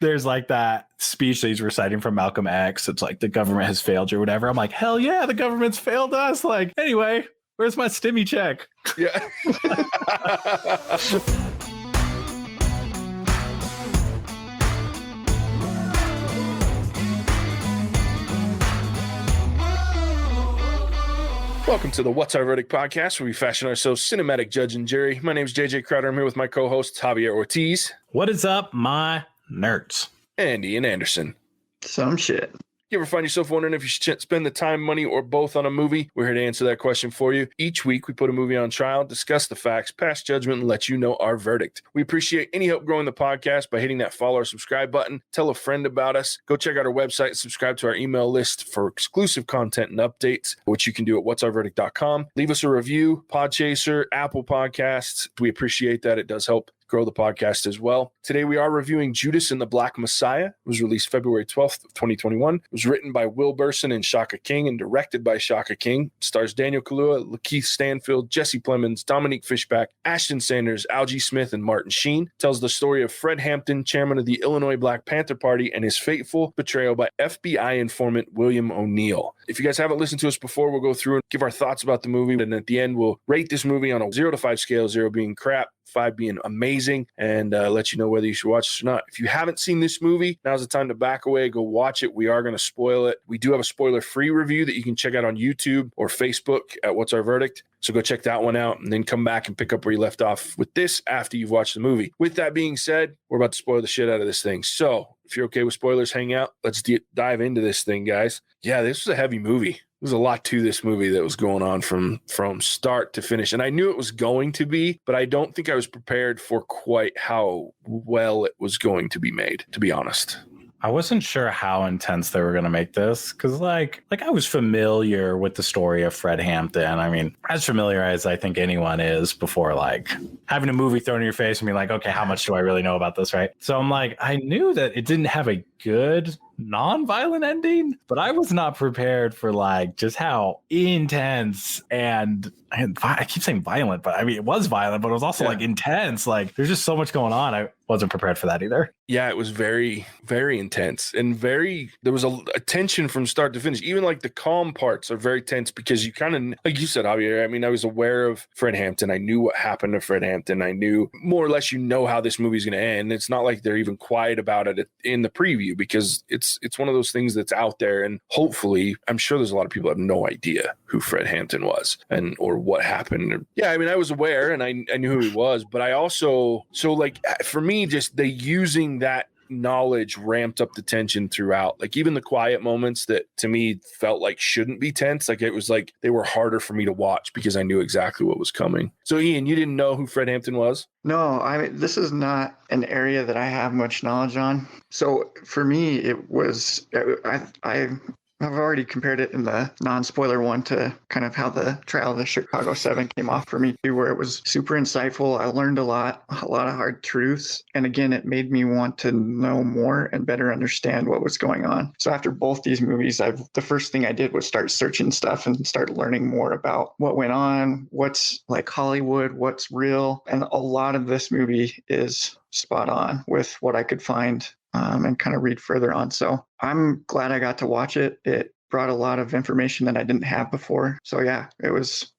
there's like that speech that he's reciting from Malcolm X. It's like the government has failed you or whatever. I'm like, hell yeah, the government's failed us. Like, anyway, where's my stimmy check? Yeah. Welcome to the What's Our Verdict podcast, where we fashion ourselves cinematic judge and jury. My name is JJ Crowder. I'm here with my co-host, Javier Ortiz. What is up, my nerds? And Ian Anderson. Some shit. You ever find yourself wondering if you should spend the time, money, or both on a movie? We're here to answer that question for you. Each week, we put a movie on trial, discuss the facts, pass judgment, and let you know our verdict. We appreciate any help growing the podcast by hitting that follow or subscribe button. Tell a friend about us. Go check out our website and subscribe to our email list for exclusive content and updates, which you can do at whatsourverdict.com. Leave us a review, Podchaser, Apple Podcasts. We appreciate that. It does help grow the podcast as well. Today we are reviewing Judas and the Black Messiah. It was released February 12th of 2021. It was written by Will Burson and Shaka King and directed by Shaka King. It stars Daniel Kaluuya, Lakeith Stanfield, Jesse Plemons, Dominique Fishbach, Ashton Sanders, Algie Smith, and Martin Sheen. It tells the story of Fred Hampton, chairman of the Illinois Black Panther Party, and his fateful betrayal by FBI informant William O'Neill. If you guys haven't listened to us before, we'll go through and give our thoughts about the movie, and at the end we'll rate this movie on a 0 to 5 scale, 0 being crap, 5 being amazing, and let you know whether you should watch this or not. If you haven't seen this movie, now's the time to back away, go watch it. We are going to spoil it. We do have a spoiler-free review that you can check out on YouTube or Facebook at What's Our Verdict. So go check that one out and then come back and pick up where you left off with this after you've watched the movie. With that being said, we're about to spoil the shit out of this thing. So if you're okay with spoilers, hang out. Let's dive into this thing, guys. Yeah, this was a heavy movie. There's a lot to this movie that was going on from start to finish. And I knew it was going to be, but I don't think I was prepared for quite how well it was going to be made, to be honest. I wasn't sure how intense they were going to make this because like I was familiar with the story of Fred Hampton. I mean, as familiar as I think anyone is before like having a movie thrown in your face and be like, okay, how much do I really know about this, right? So I'm like, I knew that it didn't have a good non-violent ending, but I was not prepared for like just how intense and I keep saying violent, but I mean, it was violent, but it was also like intense. Like there's just so much going on. I wasn't prepared for that either. Yeah, it was very, very intense and there was a tension from start to finish. Even like the calm parts are very tense because you kind of, like you said, Javier, I mean, I was aware of Fred Hampton. I knew what happened to Fred Hampton. I knew more or less, how this movie's going to end. It's not like they're even quiet about it in the preview because it's one of those things that's out there. And hopefully, I'm sure there's a lot of people that have no idea who Fred Hampton was or what happened. Yeah, I mean, I was aware and I knew who he was, but I also, for me, just they using that knowledge ramped up the tension throughout. Like even the quiet moments that to me felt like shouldn't be tense, like it was like they were harder for me to watch because I knew exactly what was coming. So Ian, you didn't know who Fred Hampton was? No, this is not an area that I have much knowledge on. So for me, it was, I've already compared it in the non-spoiler one to kind of how the trial of the Chicago 7 came off for me too, where it was super insightful. I learned a lot of hard truths. And again, it made me want to know more and better understand what was going on. So after both these movies, the first thing I did was start searching stuff and start learning more about what went on, what's like Hollywood, what's real. And a lot of this movie is spot on with what I could find and kind of read further on. So I'm glad I got to watch it. It brought a lot of information that I didn't have before. So yeah, it was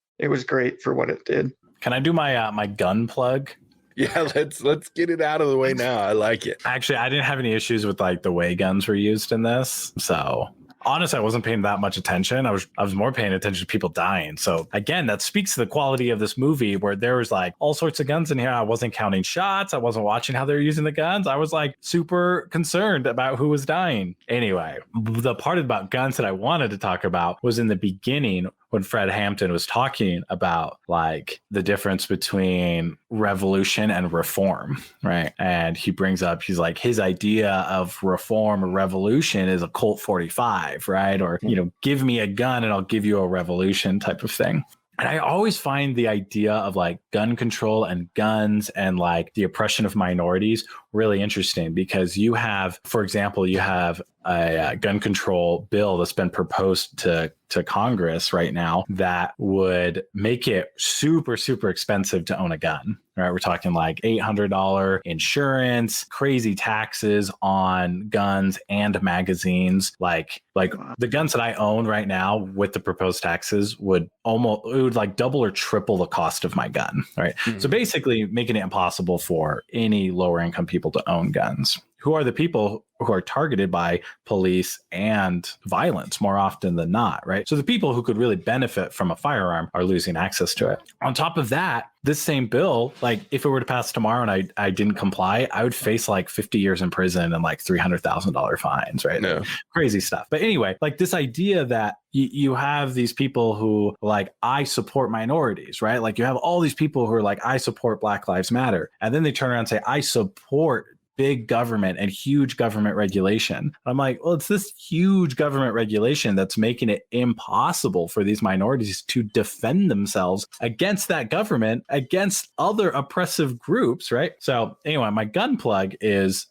great for what it did. Can I do my gun plug? Yeah, let's get it out of the way now. I like it. Actually, I didn't have any issues with like the way guns were used in this. So honestly, I wasn't paying that much attention. I was more paying attention to people dying. So again, that speaks to the quality of this movie where there was like all sorts of guns in here. I wasn't counting shots. I wasn't watching how they were using the guns. I was like super concerned about who was dying. Anyway, the part about guns that I wanted to talk about was in the beginning when Fred Hampton was talking about like the difference between revolution and reform, right? And he brings up, he's like, his idea of reform or revolution is a Colt 45, right? Or, give me a gun and I'll give you a revolution type of thing. And I always find the idea of like gun control and guns and like the oppression of minorities really interesting because you have, for example, you have a gun control bill that's been proposed to Congress right now that would make it super, super expensive to own a gun. Right, we're talking like $800 insurance, crazy taxes on guns and magazines. Like the guns that I own right now with the proposed taxes would like double or triple the cost of my gun. Right. Mm-hmm. So basically making it impossible for any lower income people to own guns. Who are the people who are targeted by police and violence more often than not, right? So the people who could really benefit from a firearm are losing access to it. On top of that, this same bill, like if it were to pass tomorrow and I didn't comply, I would face like 50 years in prison and like $300,000 fines, right? No. Crazy stuff. But anyway, like this idea that you have these people who like, I support minorities, right? Like you have all these people who are like, I support Black Lives Matter. And then they turn around and say, I support big government and huge government regulation. I'm like, well, it's this huge government regulation that's making it impossible for these minorities to defend themselves against that government, against other oppressive groups, right? So anyway, my gun plug is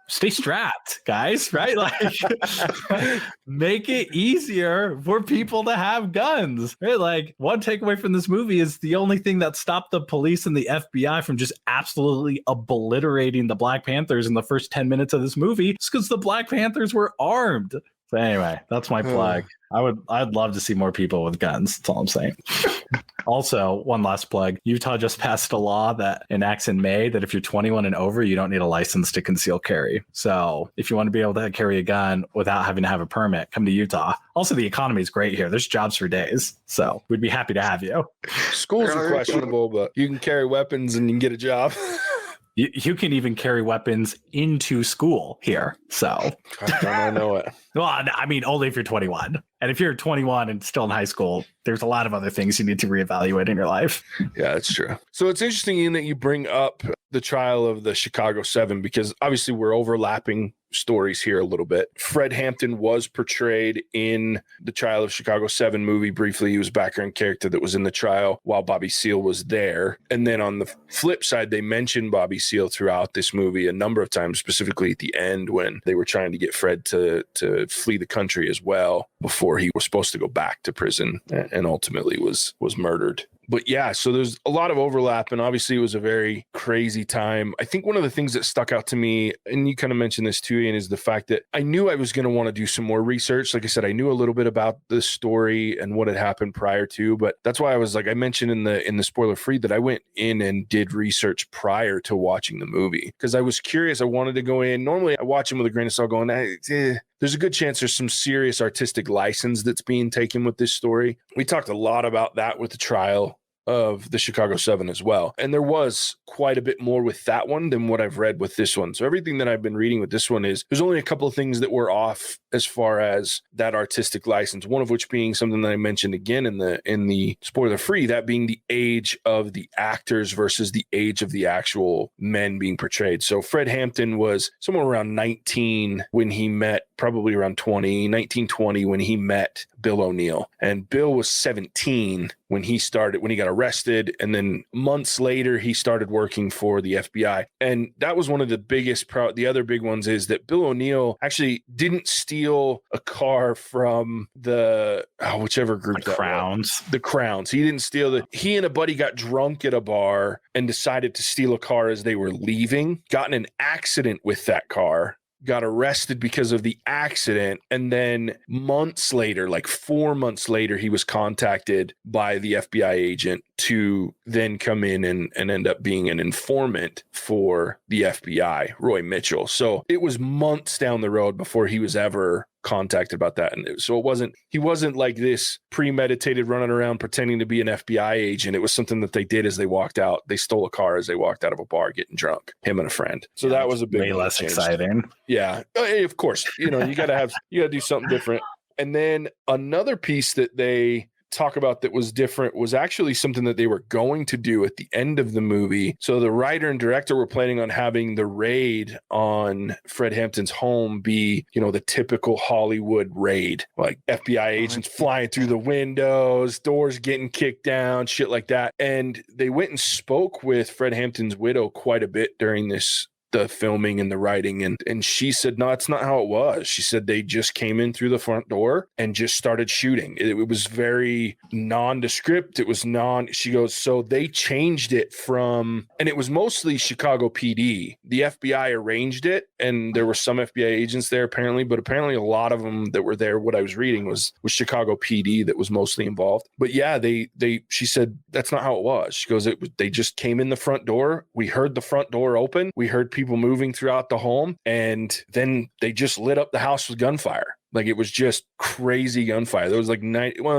stay strapped, guys, right? Like make it easier for people to have guns, right? Like one takeaway from this movie is the only thing that stopped the police and the FBI from just absolutely obliterating the Black Panthers in the first 10 minutes of this movie is because the Black Panthers were armed. So anyway, that's my plug. I'd love to see more people with guns. That's all I'm saying. Also, one last plug. Utah just passed a law that enacts in May that if you're 21 and over, you don't need a license to conceal carry. So if you want to be able to carry a gun without having to have a permit, come to Utah. Also, the economy is great here. There's jobs for days. So we'd be happy to have you. Schools are questionable, but you can carry weapons and you can get a job. You can even carry weapons into school here. So I know it. Well, I mean, only if you're 21. And if you're 21 and still in high school, there's a lot of other things you need to reevaluate in your life. Yeah, that's true. So it's interesting, Ian, that you bring up the trial of the Chicago 7, because obviously we're overlapping stories here a little bit. Fred Hampton was portrayed in the Trial of Chicago 7 movie briefly. He was a background character that was in the trial while Bobby Seale was there. And then on the flip side, they mentioned Bobby Seale throughout this movie a number of times, specifically at the end when they were trying to get Fred to flee the country as well before he was supposed to go back to prison and ultimately was murdered. But yeah, so there's a lot of overlap, and obviously it was a very crazy time. I think one of the things that stuck out to me, and you kind of mentioned this too, Ian, is the fact that I knew I was going to want to do some more research. Like I said, I knew a little bit about the story and what had happened prior to, but that's why I was like, I mentioned in the spoiler free that I went in and did research prior to watching the movie because I was curious. I wanted to go in. Normally I watch them with a grain of salt going, there's a good chance there's some serious artistic license that's being taken with this story. We talked a lot about that with the trial of the Chicago 7 as well. And there was quite a bit more with that one than what I've read with this one. So everything that I've been reading with this one is there's only a couple of things that were off as far as that artistic license, one of which being something that I mentioned again in the spoiler free, that being the age of the actors versus the age of the actual men being portrayed. So Fred Hampton was somewhere around 19 when he met, probably around 19, 20 when he met Bill O'Neill. And Bill was 17 when he got arrested. And then months later, he started working for the FBI. And that was one of the biggest, the other big ones is that Bill O'Neill actually didn't steal a car from whichever group the Crowns. The Crowns. He didn't steal he and a buddy got drunk at a bar and decided to steal a car as they were leaving, got in an accident with that car, got arrested because of the accident. And then months later, like 4 months later, he was contacted by the FBI agent to then come in and end up being an informant for the FBI, Roy Mitchell. So it was months down the road before he was ever contacted about that. And so he wasn't like this premeditated running around pretending to be an FBI agent. It was something that they did as they walked out. They stole a car as they walked out of a bar getting drunk, him and a friend. So that was a big way less exciting. Yeah. Of course, you got to do something different. And then another piece that they talk about that was different was actually something that they were going to do at the end of the movie. So the writer and director were planning on having the raid on Fred Hampton's home be, the typical Hollywood raid, like FBI agents flying through the windows, doors getting kicked down, shit like that. And they went and spoke with Fred Hampton's widow quite a bit during the the filming and the writing. And she said, no, that's not how it was. She said they just came in through the front door and just started shooting. It was very nondescript. It was she goes, so they changed it from, and it was mostly Chicago PD. The FBI arranged it, and there were some FBI agents there apparently, but apparently a lot of them that were there, what I was reading was Chicago PD that was mostly involved. But yeah, she said, that's not how it was. She goes, they just came in the front door. We heard the front door open. We heard people moving throughout the home, and then they just lit up the house with gunfire. Like, it was just crazy gunfire. There was like and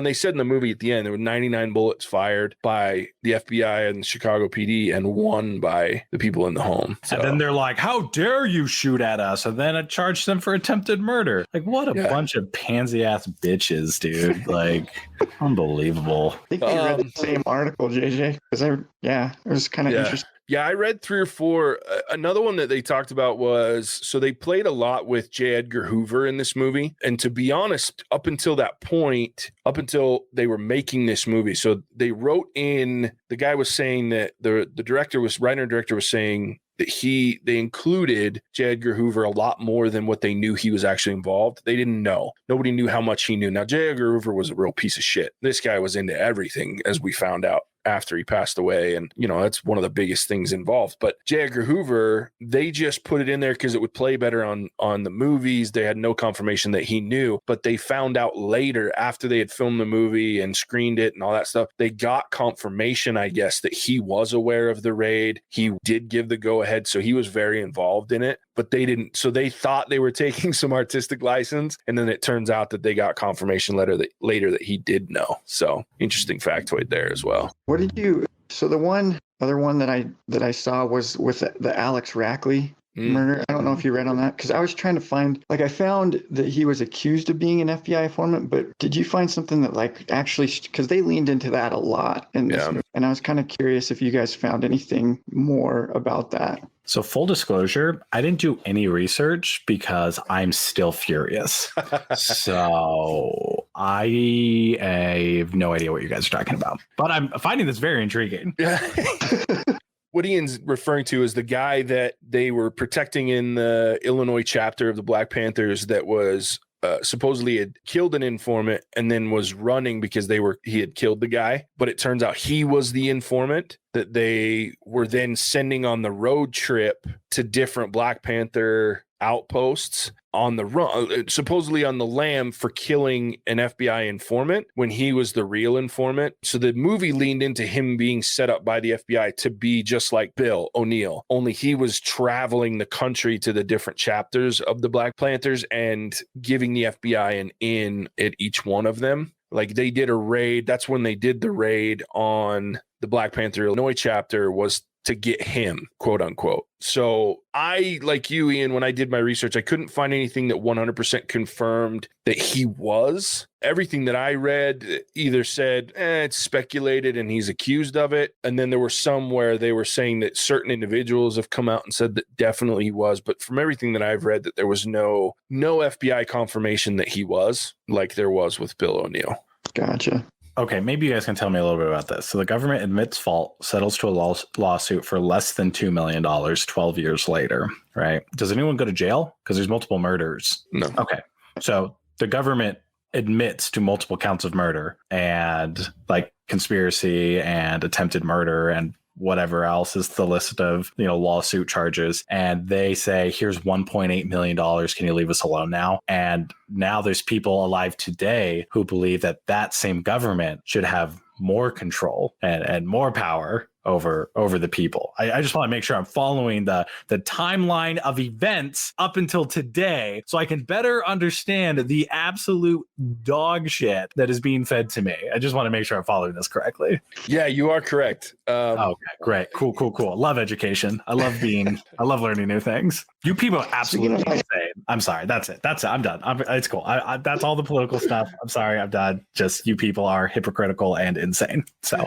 they said in the movie at the end, there were 99 bullets fired by the FBI and Chicago PD and 1 by the people in the home. So. And then they're like, how dare you shoot at us? And then it charged them for attempted murder. Like, what a bunch of pansy ass bitches, dude. Like, unbelievable. I think you read the same article, JJ. Because it was kind of interesting. Yeah, I read 3 or 4. Another one that they talked about was, so they played a lot with J. Edgar Hoover in this movie. And to be honest, up until that point, up until they were making this movie, so they wrote in, the guy was saying that the director was saying that they included J. Edgar Hoover a lot more than what they knew he was actually involved. They didn't know. Nobody knew how much he knew. Now, J. Edgar Hoover was a real piece of shit. This guy was into everything, as we found out after he passed away. And, that's one of the biggest things involved. But J. Edgar Hoover, they just put it in there because it would play better on the movies. They had no confirmation that he knew, but they found out later, after they had filmed the movie and screened it and all that stuff, they got confirmation, I guess, that he was aware of the raid. He did give the go-ahead, so he was very involved in it, but they didn't. So they thought they were taking some artistic license, and then it turns out that they got confirmation later that he did know. So interesting factoid there as well. So the other one that I saw was with the Alex Rackley murder. I don't know if you read on that, because I was trying to find, I found that he was accused of being an FBI informant, but did you find something that actually, because they leaned into that a lot in this movie, and I was kind of curious if you guys found anything more about that. So full disclosure, I didn't do any research because I'm still furious. So I have no idea what you guys are talking about, but I'm finding this very intriguing. Yeah. What Ian's referring to is the guy that they were protecting in the Illinois chapter of the Black Panthers that was supposedly had killed an informant and then was running because he had killed the guy. But it turns out he was the informant that they were then sending on the road trip to different Black Panther outposts on the run, supposedly on the lam, for killing an FBI informant when he was the real informant. So the movie leaned into him being set up by the FBI to be just like Bill O'Neill, only he was traveling the country to the different chapters of the Black Panthers and giving the FBI an in at each one of them. Like, they did a raid. That's when they did the raid on the Black Panther Illinois chapter, was to get him, quote unquote. So I, like you, Ian, when I did my research, I couldn't find anything that 100% confirmed that he was. Everything that I read either said, it's speculated and he's accused of it. And then there were some where they were saying that certain individuals have come out and said that definitely he was. But from everything that I've read, that there was no FBI confirmation that he was, like there was with Bill O'Neill. Gotcha. Okay, maybe you guys can tell me a little bit about this. So the government admits fault, settles to a lawsuit for less than $2 million 12 years later, right? Does anyone go to jail? Because there's multiple murders. No. Okay, so the government admits to multiple counts of murder and conspiracy and attempted murder and whatever else is the list of lawsuit charges, and they say, here's $1.8 million, can you leave us alone now? And now there's people alive today who believe that same government should have more control and more power over the people. I just want to make sure I'm following the timeline of events up until today, so I can better understand the absolute dog shit that is being fed to me. I just want to make sure I'm following this correctly. Yeah, you are correct. Okay, great, cool. Love education. I love learning new things. You people are absolutely insane. I'm sorry. That's it. I'm done. It's cool. That's all the political stuff. I'm sorry. I'm done. Just, you people are hypocritical and insane. So.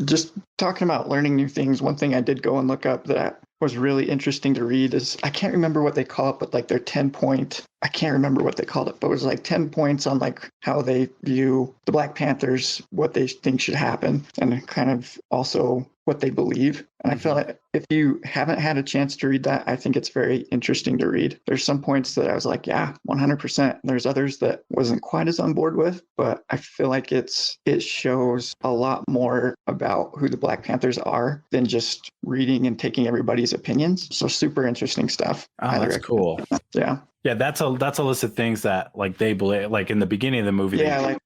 Just talking about learning new things, one thing I did go and look up that was really interesting to read is, I can't remember what they call it, but their 10-point, I can't remember what they called it, but it was like 10 points on like how they view the Black Panthers, what they think should happen, and kind of also what they believe. And I feel like if you haven't had a chance to read that, I think it's very interesting to read. There's some points that I was like, yeah, 100%. There's others that wasn't quite as on board with, but I feel like it shows a lot more about who the Black Panthers are than just reading and taking everybody's opinions. So super interesting stuff. Oh, that's cool. Yeah. Yeah, that's a list of things that like they believe, like in the beginning of the movie, they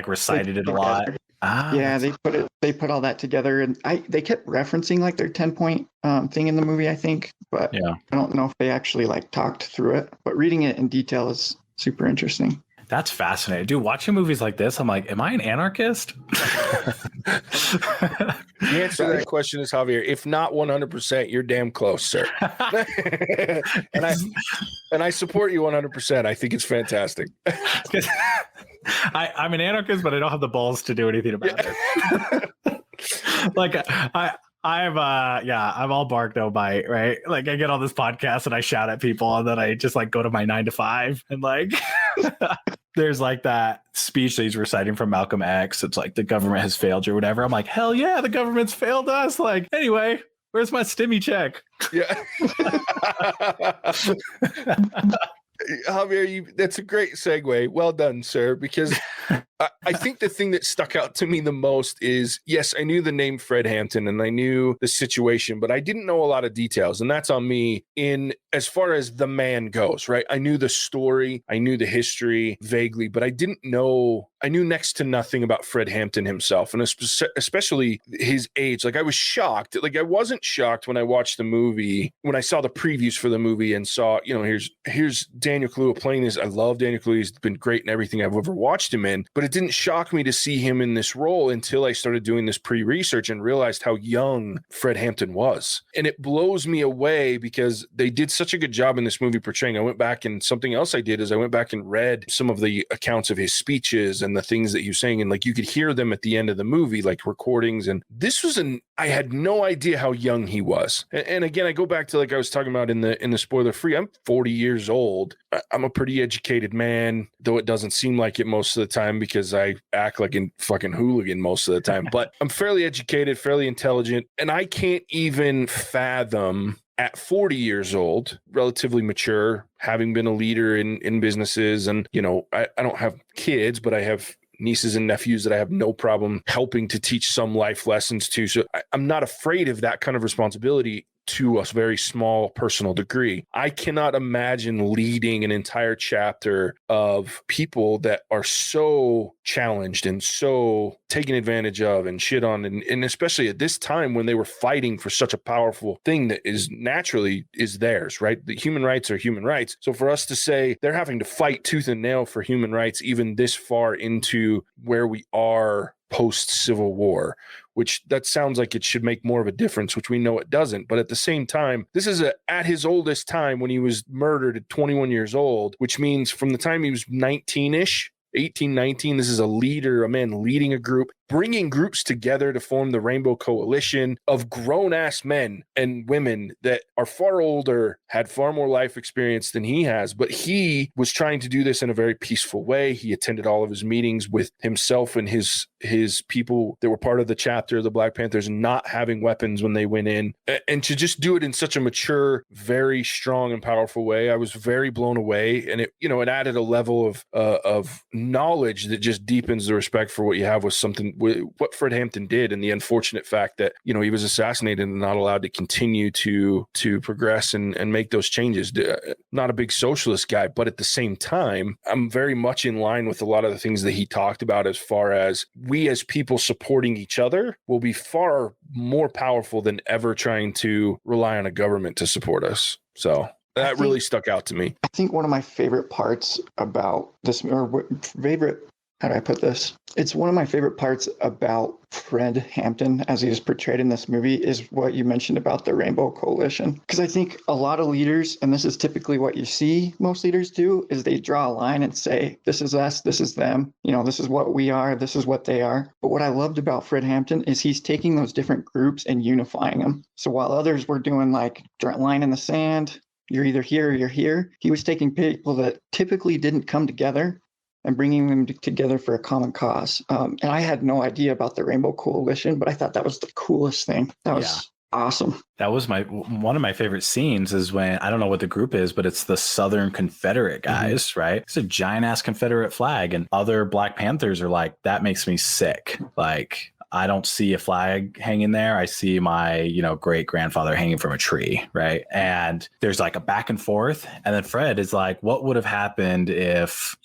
recited it a lot. Yeah, they put all that together, and they kept referencing like their 10-point thing in the movie, I think, but I don't know if they actually like talked through it. But reading it in detail is super interesting. That's fascinating. Dude, watching movies like this, I'm like, am I an anarchist? The answer to that question is, Javier, if not 100%, you're damn close, sir. and I support you 100%. I think it's fantastic. I'm an anarchist, but I don't have the balls to do anything about it. Like I'm all bark no bite, right? Like I get on this podcast and I shout at people, and then I just like go to my 9 to 5 and like there's like that speech that he's reciting from Malcolm X. It's like the government has failed you or whatever. I'm like, hell yeah, the government's failed us. Like, anyway, where's my stimmy check? Yeah. Javier, that's a great segue. Well done, sir, because I think the thing that stuck out to me the most is, yes, I knew the name Fred Hampton and I knew the situation, but I didn't know a lot of details. And that's on me in as far as the man goes, right? I knew the story, I knew the history vaguely, but I knew next to nothing about Fred Hampton himself, and especially his age. Like I was shocked. Like I wasn't shocked when I watched the movie, when I saw the previews for the movie and saw, here's Daniel Kaluuya playing this. I love Daniel Kaluuya. He's been great in everything I've ever watched him in, but it didn't shock me to see him in this role until I started doing this pre-research and realized how young Fred Hampton was. And it blows me away because they did such a good job in this movie portraying. I went back, and something else I did is I went back and read some of the accounts of his speeches and the things that he was saying, and like you could hear them at the end of the movie, like recordings. And this was I had no idea how young he was. And again, I go back to like I was talking about in the spoiler free. I'm 40 years old. I'm a pretty educated man, though it doesn't seem like it most of the time because I act like a fucking hooligan most of the time. But I'm fairly educated, fairly intelligent, and I can't even fathom at 40 years old, relatively mature, having been a leader in businesses. And, I don't have kids, but I have nieces and nephews that I have no problem helping to teach some life lessons to. So I'm not afraid of that kind of responsibility to a very small personal degree. I cannot imagine leading an entire chapter of people that are so challenged and so taken advantage of and shit on. And especially at this time when they were fighting for such a powerful thing that is naturally is theirs, right? The human rights are human rights. So for us to say they're having to fight tooth and nail for human rights, even this far into where we are post-Civil War, which that sounds like it should make more of a difference, which we know it doesn't. But at the same time, this is at his oldest time when he was murdered at 21 years old, which means from the time he was 19-ish, 18, 19, this is a man leading a group, bringing groups together to form the Rainbow Coalition of grown-ass men and women that are far older, had far more life experience than he has, but he was trying to do this in a very peaceful way. He attended all of his meetings with himself and his people that were part of the chapter of the Black Panthers, not having weapons when they went in, and to just do it in such a mature, very strong and powerful way. I was very blown away, and it added a level of knowledge that just deepens the respect for what you have with what Fred Hampton did, and the unfortunate fact that he was assassinated and not allowed to continue to progress and make those changes. Not a big socialist guy, but at the same time, I'm very much in line with a lot of the things that he talked about as far as we as people supporting each other will be far more powerful than ever trying to rely on a government to support us. So that really stuck out to me. I think one of my favorite parts about this, how do I put this? It's one of my favorite parts about Fred Hampton as he is portrayed in this movie is what you mentioned about the Rainbow Coalition. Because I think a lot of leaders, and this is typically what you see most leaders do, is they draw a line and say, this is us, this is them, this is what we are, this is what they are. But what I loved about Fred Hampton is he's taking those different groups and unifying them. So while others were doing like line in the sand, you're either here or you're here. He was taking people that typically didn't come together and bringing them together for a common cause. And I had no idea about the Rainbow Coalition, but I thought that was the coolest thing. That was awesome. That was one of my favorite scenes is when, I don't know what the group is, but it's the Southern Confederate guys, right? It's a giant ass Confederate flag, and other Black Panthers are like, that makes me sick. Like, I don't see a flag hanging there. I see my, great grandfather hanging from a tree, right? And there's like a back and forth. And then Fred is like, what would have happened if,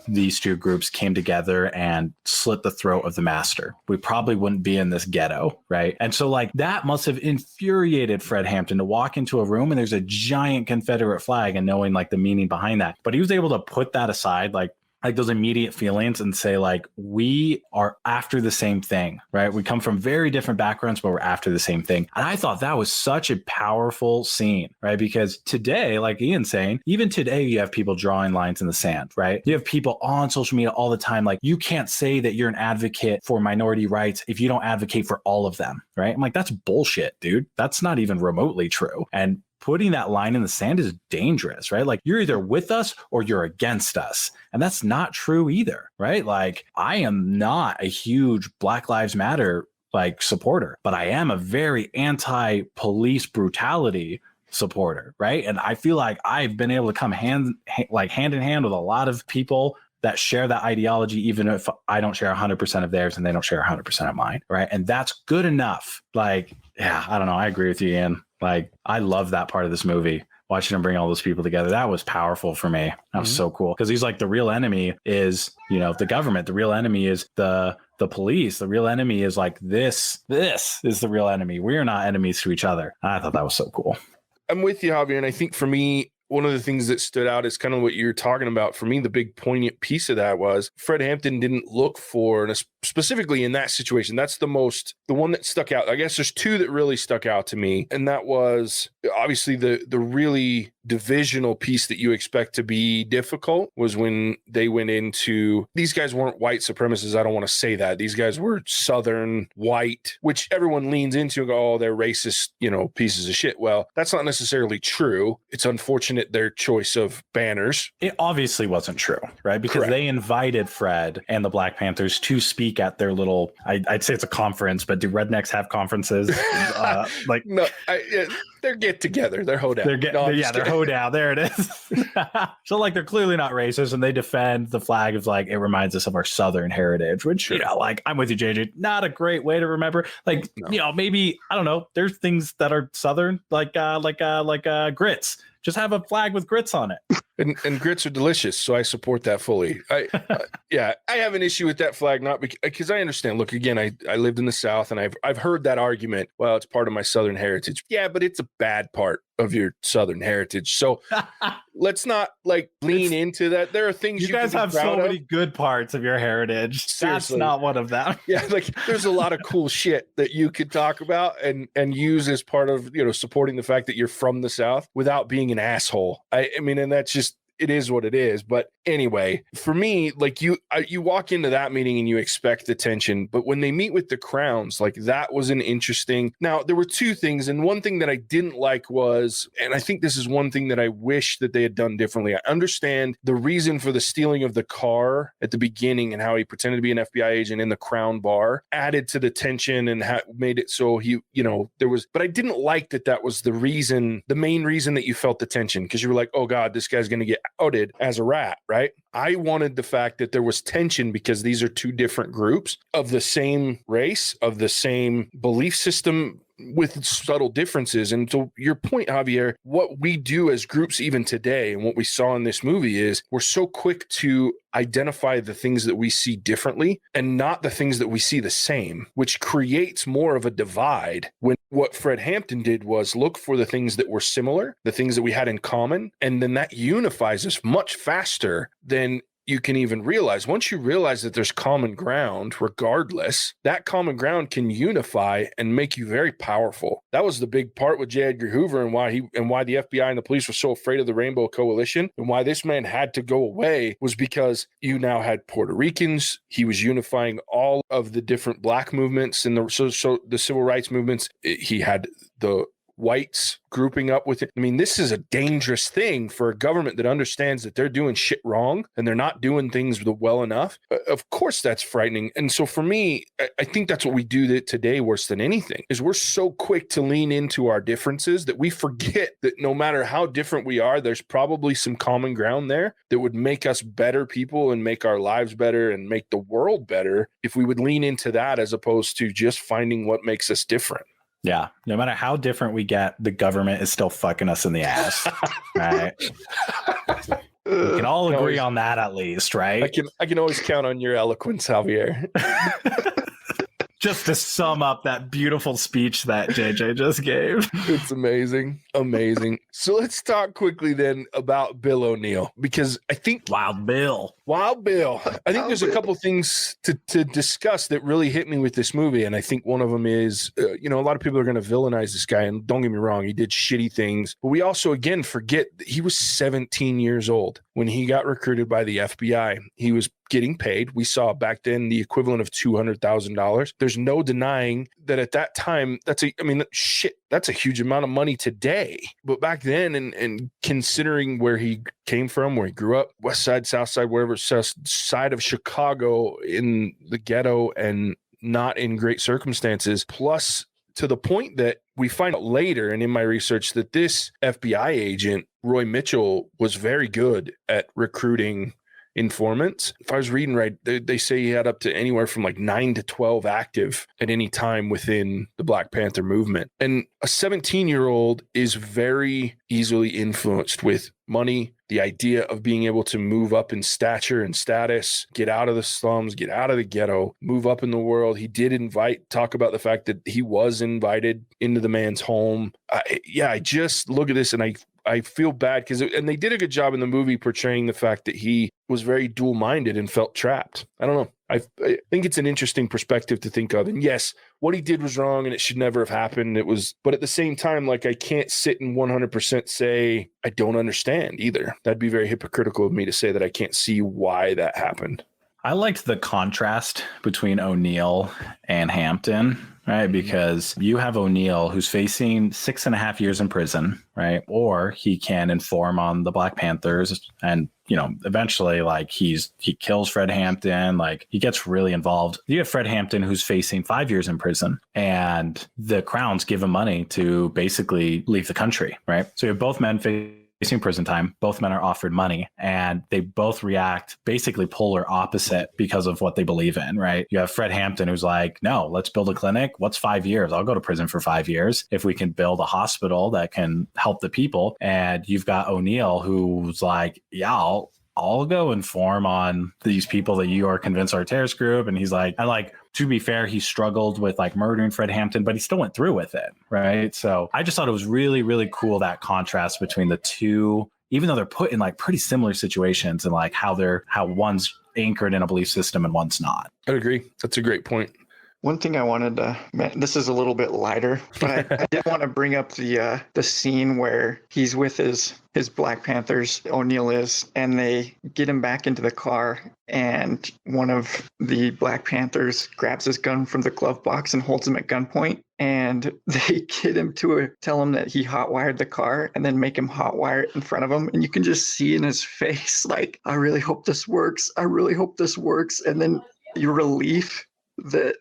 these two groups came together and slit the throat of the master? We probably wouldn't be in this ghetto, right? And so like that must have infuriated Fred Hampton to walk into a room and there's a giant Confederate flag and knowing like the meaning behind that. But he was able to put that aside, like those immediate feelings, and say like, we are after the same thing, right? We come from very different backgrounds, but we're after the same thing. And I thought that was such a powerful scene, right? Because today, like Ian's saying, even today, you have people drawing lines in the sand, right? You have people on social media all the time. Like, you can't say that you're an advocate for minority rights if you don't advocate for all of them, right? I'm like, that's bullshit, dude. That's not even remotely true. And putting that line in the sand is dangerous, right? Like, you're either with us or you're against us. And that's not true either, right? Like, I am not a huge Black Lives Matter like supporter, but I am a very anti-police brutality supporter, right? And I feel like I've been able to come hand in hand with a lot of people that share that ideology, even if I don't share 100% of theirs and they don't share 100% of mine, right? And that's good enough. Like, yeah, I don't know. I agree with you, Ian. Like, I love that part of this movie. Watching him bring all those people together, that was powerful for me. That was so cool. Because he's like, the real enemy is, the government. The real enemy is the police. The real enemy is like this is the real enemy. We are not enemies to each other. I thought that was so cool. I'm with you, Javier. And I think for me, one of the things that stood out is kind of what you're talking about. For me, the big poignant piece of that was Fred Hampton didn't look for, and specifically in that situation, that's the one that stuck out. I guess there's two that really stuck out to me. And that was obviously the really divisional piece that you expect to be difficult was when they went into, these guys weren't white supremacists. I don't want to say that. These guys were Southern white, which everyone leans into and go, oh, they're racist, pieces of shit. Well, that's not necessarily true. It's unfortunate their choice of banners. It obviously wasn't true, right? Because Correct. They invited Fred and the Black Panthers to speak at their little, I'd say it's a conference, but do rednecks have conferences? No, they're get together. They're hoedown. They're hoedown. There it is. So like, they're clearly not racist, and they defend the flag of like, it reminds us of our Southern heritage, which, like, I'm with you, JJ, not a great way to remember. Like, maybe, I don't know, there's things that are Southern, like grits. Just have a flag with grits on it. And grits are delicious, so I support that fully. I have an issue with that flag, not because I understand. Look, again, I lived in the South, and I've heard that argument. Well, it's part of my Southern heritage. Yeah, but it's a bad part of your Southern heritage. So let's not lean into that. There are things you guys have so many good parts of your heritage. Seriously. That's not one of them. Yeah, there's a lot of cool shit that you could talk about and use as part of supporting the fact that you're from the South without being an asshole. I mean, and that's just, it is what it is. But anyway, for me, you walk into that meeting and you expect the tension, but when they meet with the Crowns, that was an interesting. Now, there were two things, and one thing that I didn't like was, and I think this is one thing that I wish that they had done differently. I understand the reason for the stealing of the car at the beginning and how he pretended to be an FBI agent in the Crown bar added to the tension and made it so he, there was, but I didn't like that was the main reason that you felt the tension, because you were like, oh God, this guy's going to get outed as a rat, right? I wanted the fact that there was tension because these are two different groups of the same race, of the same belief system, with subtle differences. And to your point, Javier, what we do as groups even today, and what we saw in this movie, is we're so quick to identify the things that we see differently and not the things that we see the same, which creates more of a divide. When what Fred Hampton did was look for the things that were similar, the things that we had in common, and then that unifies us much faster than you can even realize. Once you realize that there's common ground, regardless, that common ground can unify and make you very powerful. That was the big part with J. Edgar Hoover, and why the FBI and the police were so afraid of the Rainbow Coalition, and why this man had to go away, was because you now had Puerto Ricans. He was unifying all of the different Black movements and the civil rights movements. He had the whites grouping up with it. I mean, this is a dangerous thing for a government that understands that they're doing shit wrong and they're not doing things well enough. Of course, that's frightening. And so for me, I think that's what we do today worse than anything, is we're so quick to lean into our differences that we forget that no matter how different we are, there's probably some common ground there that would make us better people and make our lives better and make the world better if we would lean into that as opposed to just finding what makes us different. Yeah. No matter how different we get, the government is still fucking us in the ass. Right. We can all agree on that at least, right? I can always count on your eloquence, Javier. Just to sum up that beautiful speech that JJ just gave. It's amazing. Amazing. So let's talk quickly then about Bill O'Neill, because I think Wild Bill. I think there's a couple things to discuss that really hit me with this movie. And I think one of them is, a lot of people are going to villainize this guy. And don't get me wrong, he did shitty things. But we also, again, forget that he was 17 years old when he got recruited by the FBI. He was getting paid. We saw back then the equivalent of $200,000. There's no denying that at that time, that's a huge amount of money today. But back then, and considering where he came from, where he grew up, west side, south side, wherever, side of Chicago, in the ghetto and not in great circumstances, plus to the point that we find out later, and in my research, that this FBI agent, Roy Mitchell, was very good at recruiting informants. If I was reading right, they say he had up to anywhere from like 9 to 12 active at any time within the Black Panther movement. And a 17-year-old is very easily influenced with money, the idea of being able to move up in stature and status, get out of the slums, get out of the ghetto, move up in the world. He did talk about the fact that he was invited into the man's home. I just look at this and I feel bad and they did a good job in the movie portraying the fact that he was very dual-minded and felt trapped. I don't know. I think it's an interesting perspective to think of. And yes, what he did was wrong and it should never have happened. But at the same time, like, I can't sit and 100% say I don't understand either. That'd be very hypocritical of me to say that I can't see why that happened. I liked the contrast between O'Neill and Hampton, right? Because you have O'Neill, who's facing 6.5 years in prison, right? Or he can inform on the Black Panthers and, eventually, like, he kills Fred Hampton, like, he gets really involved. You have Fred Hampton, who's facing 5 years in prison, and the Crowns give him money to basically leave the country, right? So you have both men facing prison time. Both men are offered money, and they both react basically polar opposite because of what they believe in, right? You have Fred Hampton, who's like, no, let's build a clinic. What's 5 years? I'll go to prison for 5 years if we can build a hospital that can help the people. And you've got O'Neill, who's like, yeah, I'll go inform on these people that you are convinced are a terrorist group. And he's like, to be fair, he struggled with like murdering Fred Hampton, but he still went through with it, right? So I just thought it was really, really cool, that contrast between the two, even though they're put in like pretty similar situations, and like how one's anchored in a belief system and one's not. I agree. That's a great point. One thing I wanted to mention, this is a little bit lighter, but I did want to bring up the scene where he's with his Black Panthers, O'Neill is, and they get him back into the car, and one of the Black Panthers grabs his gun from the glove box and holds him at gunpoint, and they get him to tell him that he hotwired the car and then make him hotwire it in front of him, and you can just see in his face, like, I really hope this works. I really hope this works. And then your relief that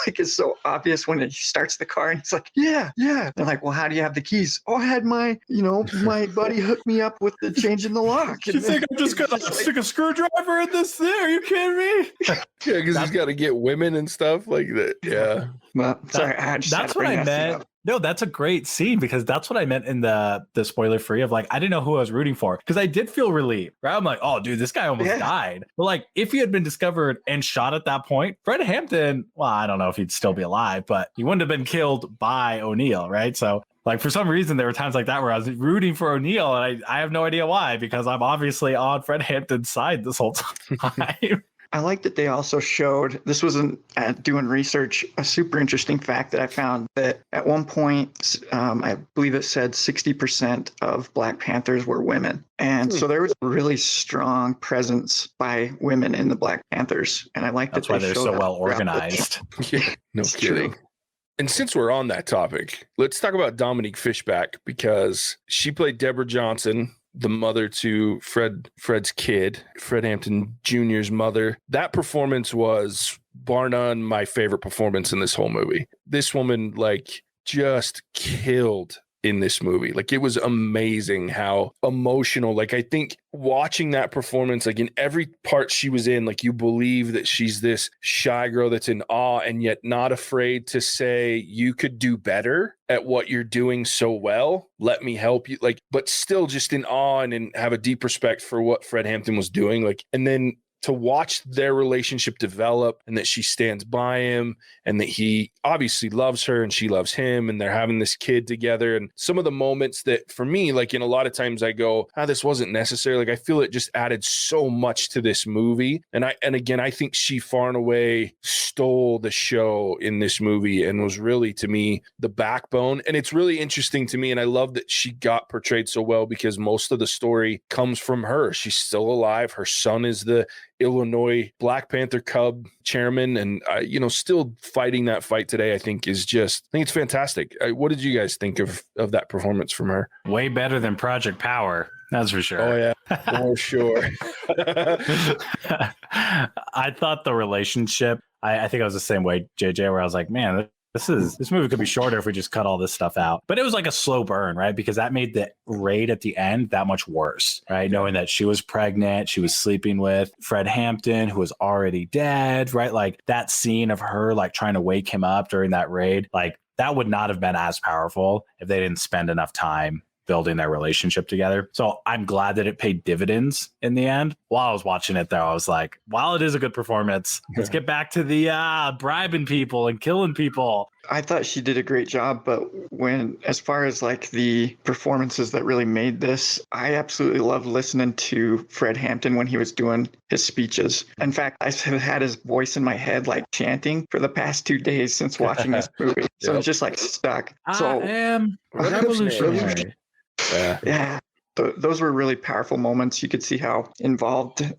like is so obvious when he starts the car and he's like, yeah. They're like, well, how do you have the keys? Oh, I had my buddy hook me up with the changing the lock. You think I'm just gonna stick a screwdriver in this thing? Are you kidding me? Yeah, because he's got to get women and stuff like that. Yeah. Well, sorry, that's what I meant. No, that's a great scene, because that's what I meant in the spoiler free of like, I didn't know who I was rooting for, because I did feel relieved, right? I'm like, oh, dude, this guy almost died. But like, if he had been discovered and shot at that point, Fred Hampton, well, I don't know if he'd still be alive, but he wouldn't have been killed by O'Neill, right? So like, for some reason, there were times like that where I was rooting for O'Neill, and I have no idea why, because I'm obviously on Fred Hampton's side this whole time. I like that they also showed, this wasn't doing research, a super interesting fact that I found, that at one point, I believe it said 60% of Black Panthers were women. And so there was a really strong presence by women in the Black Panthers. And I like that's that why they're so well organized. Yeah, no kidding. True. And since we're on that topic, let's talk about Dominique Fishbach, because she played Deborah Johnson, the mother to Fred's kid, Fred Hampton Jr.'s mother. That performance was, bar none, my favorite performance in this whole movie. This woman, like, just killed in this movie. Like, it was amazing how emotional, like, I think watching that performance, like in every part she was in, like, you believe that she's this shy girl that's in awe and yet not afraid to say, you could do better at what you're doing so well. Let me help you. Like, but still just in awe and have a deep respect for what Fred Hampton was doing. Like, and then to watch their relationship develop, and that she stands by him, and that he obviously loves her and she loves him, and they're having this kid together. And some of the moments that, for me, like, in a lot of times I go, this wasn't necessary. Like, I feel it just added so much to this movie. And again, I think she far and away stole the show in this movie and was really, to me, the backbone. And it's really interesting to me. And I love that she got portrayed so well, because most of the story comes from her. She's still alive. Her son is the Illinois Black Panther Cub chairman, and still fighting that fight today. I think it's fantastic. What did you guys think of that performance from her? Way better than Project Power, that's for sure. Oh yeah, for sure. I thought the relationship, I think I was the same way, JJ, where I was like, man, this movie could be shorter if we just cut all this stuff out. But it was like a slow burn, right? Because that made the raid at the end that much worse, right? Knowing that she was pregnant, she was sleeping with Fred Hampton, who was already dead, right? Like, that scene of her like trying to wake him up during that raid, like, that would not have been as powerful if they didn't spend enough time building their relationship together. So I'm glad that it paid dividends in the end. While I was watching it, though, I was like, while it is a good performance, let's get back to the bribing people and killing people. I thought she did a great job, but as far as like the performances that really made this, I absolutely loved listening to Fred Hampton when he was doing his speeches. In fact, I had his voice in my head, like chanting for the past 2 days since watching this movie. So it's just like stuck. I am revolutionary. Yeah. Those were really powerful moments. You could see how involved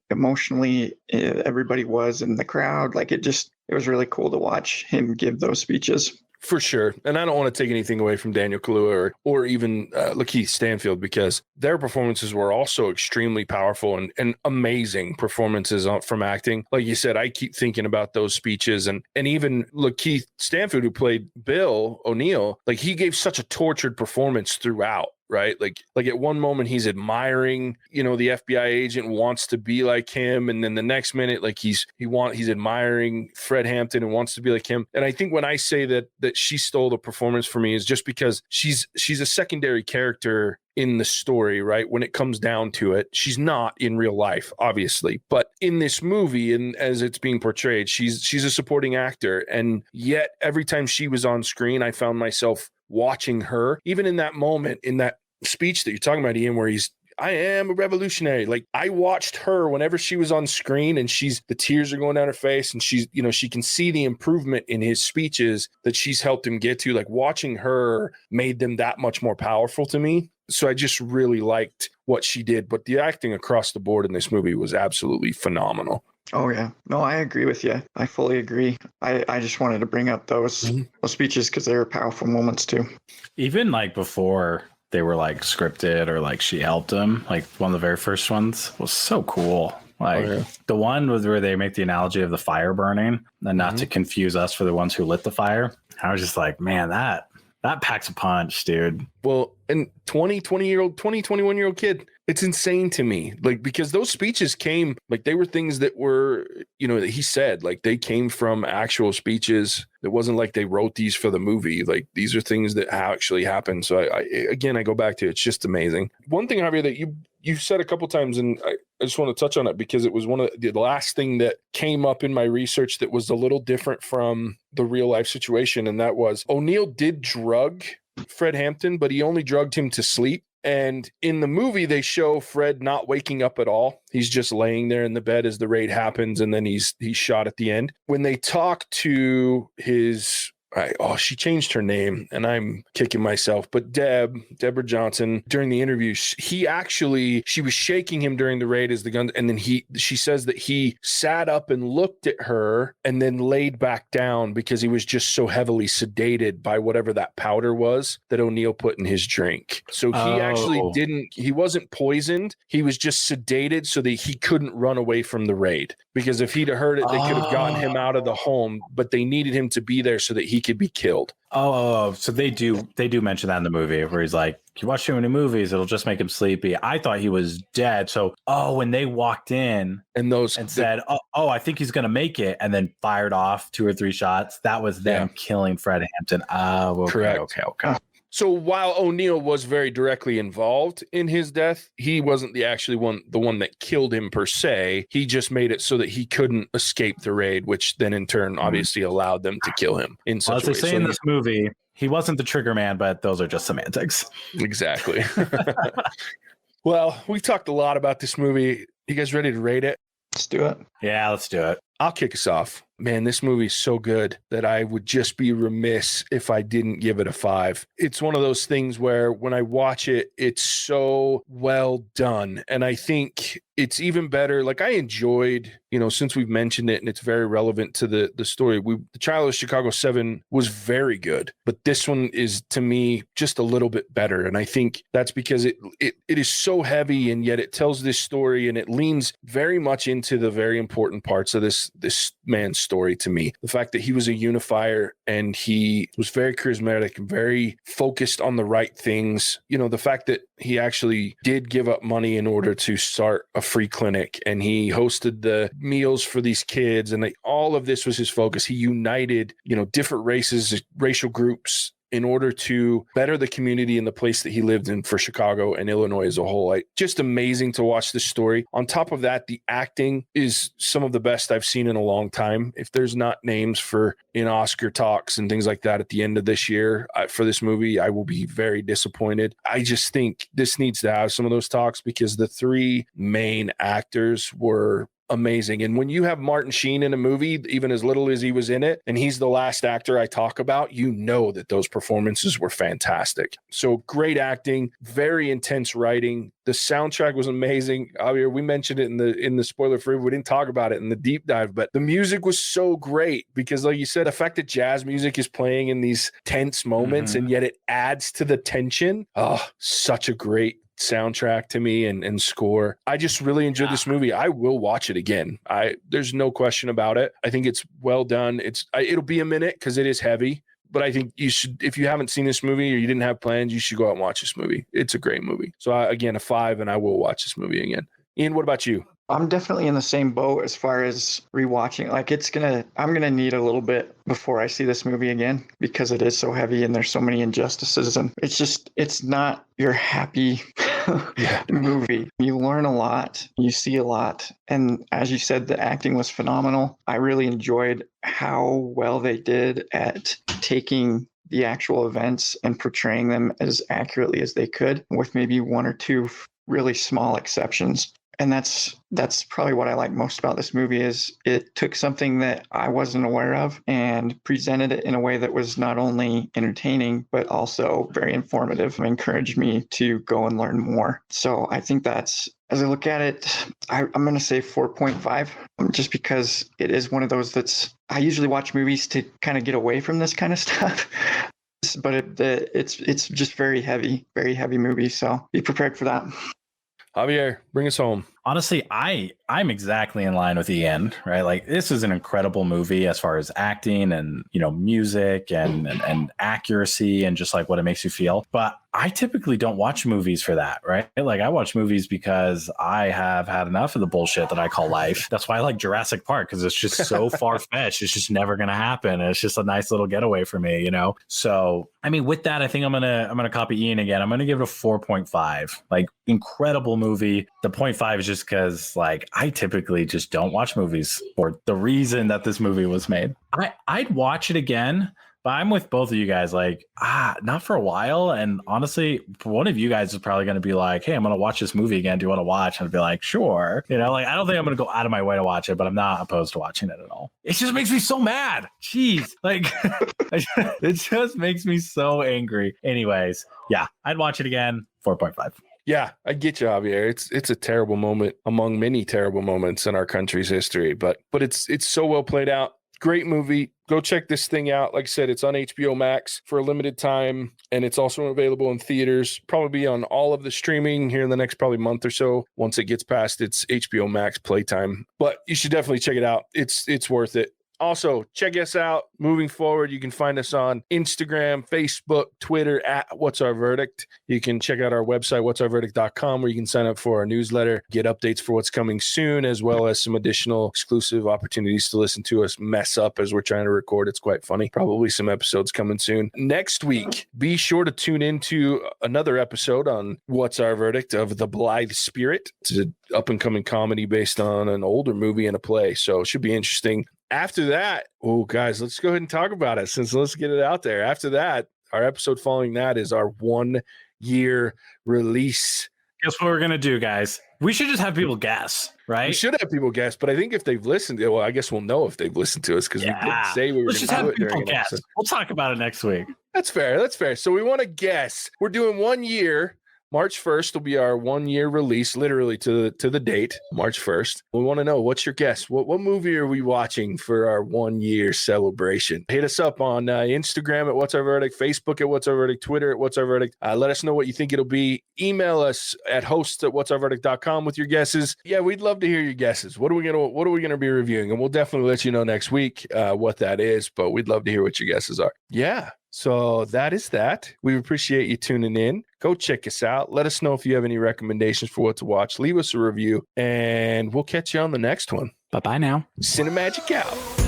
emotionally everybody was in the crowd. Like, it was really cool to watch him give those speeches. For sure. And I don't want to take anything away from Daniel Kaluuya or even Lakeith Stanfield, because their performances were also extremely powerful and amazing performances from acting. Like you said, I keep thinking about those speeches, and even Lakeith Stanfield, who played Bill O'Neill, like, he gave such a tortured performance throughout. Right. Like at one moment he's admiring, the FBI agent, wants to be like him. And then the next minute, like he's admiring Fred Hampton and wants to be like him. And I think when I say that she stole the performance for me is just because she's a secondary character in the story, right? When it comes down to it, she's not in real life, obviously, but in this movie, and as it's being portrayed, she's a supporting actor. And yet every time she was on screen, I found myself watching her, even in that moment, in that speech that you're talking about, Ian, where I am a revolutionary. Like, I watched her whenever she was on screen, and the tears are going down her face, and she's, she can see the improvement in his speeches that she's helped him get to. Like, watching her made them that much more powerful to me. So I just really liked what she did. But the acting across the board in this movie was absolutely phenomenal. Oh, yeah. No, I agree with you. I fully agree. I just wanted to bring up those speeches because they were powerful moments too. Even like before they were like scripted or like she helped him, like one of the very first ones was so cool. Like the one where they make the analogy of the fire burning and not to confuse us for the ones who lit the fire. I was just like, man, that packs a punch, dude. Well, and 21-year-old kid, it's insane to me. Like, because those speeches came, like, they were things that were, that he said, like, they came from actual speeches. It wasn't like they wrote these for the movie. Like, these are things that actually happened. So I go back to, it's just amazing. One thing, Javier, that you said a couple times, and I just want to touch on it because it was one of the last thing that came up in my research that was a little different from the real life situation. And that was O'Neill did drug Fred Hampton, but he only drugged him to sleep. And in the movie, they show Fred not waking up at all. He's just laying there in the bed as the raid happens, and then he's shot at the end. When they talk to his Right. Oh, she changed her name and I'm kicking myself. But Deborah Johnson, during the interview, she was shaking him during the raid as the gun. And then she says that he sat up and looked at her and then laid back down because he was just so heavily sedated by whatever that powder was that O'Neill put in his drink. So he wasn't poisoned. He was just sedated so that he couldn't run away from the raid. Because if he'd have heard it, they could have gotten him out of the home, but they needed him to be there so that he could be killed. So they do mention that in the movie where he's like, you watch too many movies, it'll just make him sleepy. I thought he was dead. So when they walked in and said, I think he's gonna make it, and then fired off 2 or 3 shots, that was them killing Fred Hampton. Correct. Okay. So while O'Neill was very directly involved in his death, he wasn't the one that killed him per se. He just made it so that he couldn't escape the raid, which then in turn obviously allowed them to kill him in such a way. As they say in this movie, he wasn't the trigger man, but those are just semantics. Exactly. Well, we've talked a lot about this movie. You guys ready to rate it? Let's do it. Yeah, let's do it. I'll kick us off. Man, this movie is so good that I would just be remiss if I didn't give it a 5. It's one of those things where when I watch it, it's so well done. And I think it's even better. Like I enjoyed, since we've mentioned it and it's very relevant to the story, the Trial of Chicago 7 was very good, but this one is to me just a little bit better. And I think that's because it is so heavy and yet it tells this story and it leans very much into the very important parts of this man's story to me. The fact that he was a unifier and he was very charismatic and very focused on the right things. The fact that he actually did give up money in order to start a free clinic and he hosted the meals for these kids and all of this was his focus. He united, different races, racial groups in order to better the community and the place that he lived in for Chicago and Illinois as a whole. Just amazing to watch this story. On top of that, the acting is some of the best I've seen in a long time. If there's not names in Oscar talks and things like that at the end of this year for this movie, I will be very disappointed. I just think this needs to have some of those talks because the 3 main actors were amazing. And when you have Martin Sheen in a movie, even as little as he was in it, and he's the last actor I talk about, that those performances were fantastic. So great acting, very intense writing. The soundtrack was amazing. Javier, we mentioned it in the spoiler free. We didn't talk about it in the deep dive, but the music was so great because, like you said, the fact that jazz music is playing in these tense moments and yet it adds to the tension. Oh, such a great soundtrack to me and score. I just really enjoyed this movie. I will watch it again. There's no question about it. I think it's well done. It'll be a minute because it is heavy, but I think you should, if you haven't seen this movie or you didn't have plans, you should go out and watch this movie. It's a great movie. So again, a 5, and I will watch this movie again. Ian, what about you? I'm definitely in the same boat as far as rewatching. Like I'm gonna need a little bit before I see this movie again because it is so heavy and there's so many injustices and it's not your happy movie. You learn a lot, you see a lot, and as you said, the acting was phenomenal. I really enjoyed how well they did at taking the actual events and portraying them as accurately as they could, with maybe 1 or 2 really small exceptions. And that's probably what I like most about this movie is it took something that I wasn't aware of and presented it in a way that was not only entertaining, but also very informative and encouraged me to go and learn more. So I think as I look at it, I'm going to say 4.5, just because it is one of those I usually watch movies to kind of get away from this kind of stuff. But it's just very heavy movie. So be prepared for that. Javier, bring us home. Honestly, I'm exactly in line with Ian, right? Like this is an incredible movie as far as acting and, music and accuracy and just like what it makes you feel. But I typically don't watch movies for that, right? Like I watch movies because I have had enough of the bullshit that I call life. That's why I like Jurassic Park, because it's just so far-fetched. It's just never going to happen. It's just a nice little getaway for me, So, I mean, with that, I think I'm going to copy Ian again. I'm going to give it a 4.5. Like incredible movie. The 0.5 is just because like I typically just don't watch movies for the reason that this movie was made. I'd watch it again, But I'm with both of you guys, like, not for a while. And honestly, one of you guys is probably going to be like, hey, I'm going to watch this movie again. Do you want to watch? And I'd be like, sure. You know, like, I don't think I'm going to go out of my way to watch it, but I'm not opposed to watching it at all. It just makes me so mad. Jeez. Like, it just makes me so angry. Anyways, yeah, I'd watch it again. 4.5. Yeah, I get you, Javier. It's a terrible moment among many terrible moments in our country's history, but it's so well played out. Great movie. Go check this thing out. Like I said, it's on HBO Max for a limited time, and it's also available in theaters. Probably on all of the streaming here in the next probably month or so. Once it gets past its HBO Max playtime, but you should definitely check it out. It's worth it. Also, check us out. Moving forward, you can find us on Instagram, Facebook, Twitter at What's Our Verdict. You can check out our website, whatsourverdict.com, where you can sign up for our newsletter, get updates for what's coming soon, as well as some additional exclusive opportunities to listen to us mess up as we're trying to record. It's quite funny. Probably some episodes coming soon. Next week, be sure to tune into another episode on What's Our Verdict of The Blithe Spirit. It's an up-and-coming comedy based on an older movie and a play, so it should be interesting. After that, guys, let's go ahead and talk about it let's get it out there. After that, our episode following that is our 1-year release. Guess what we're going to do, guys? We should just have people guess, right? We should have people guess, but I think if they've listened, well, I guess we'll know if they've listened to us because we did say we were going to do it during an episode. We'll talk about it next week. That's fair. So we want to guess. We're doing 1 year. March 1st will be our 1-year release, literally to the date, March 1st. We want to know, what's your guess? What movie are we watching for our 1-year celebration? Hit us up on Instagram at What's Our Verdict, Facebook at What's Our Verdict, Twitter at What's Our Verdict. Let us know what you think it'll be. Email us at hosts@whatsourverdict.com with your guesses. Yeah, we'd love to hear your guesses. What are we gonna be reviewing? And we'll definitely let you know next week what that is, but we'd love to hear what your guesses are. Yeah. So that is that. We appreciate you tuning in. Go check us out. Let us know if you have any recommendations for what to watch. Leave us a review, and we'll catch you on the next one. Bye-bye now. Cinemagic out.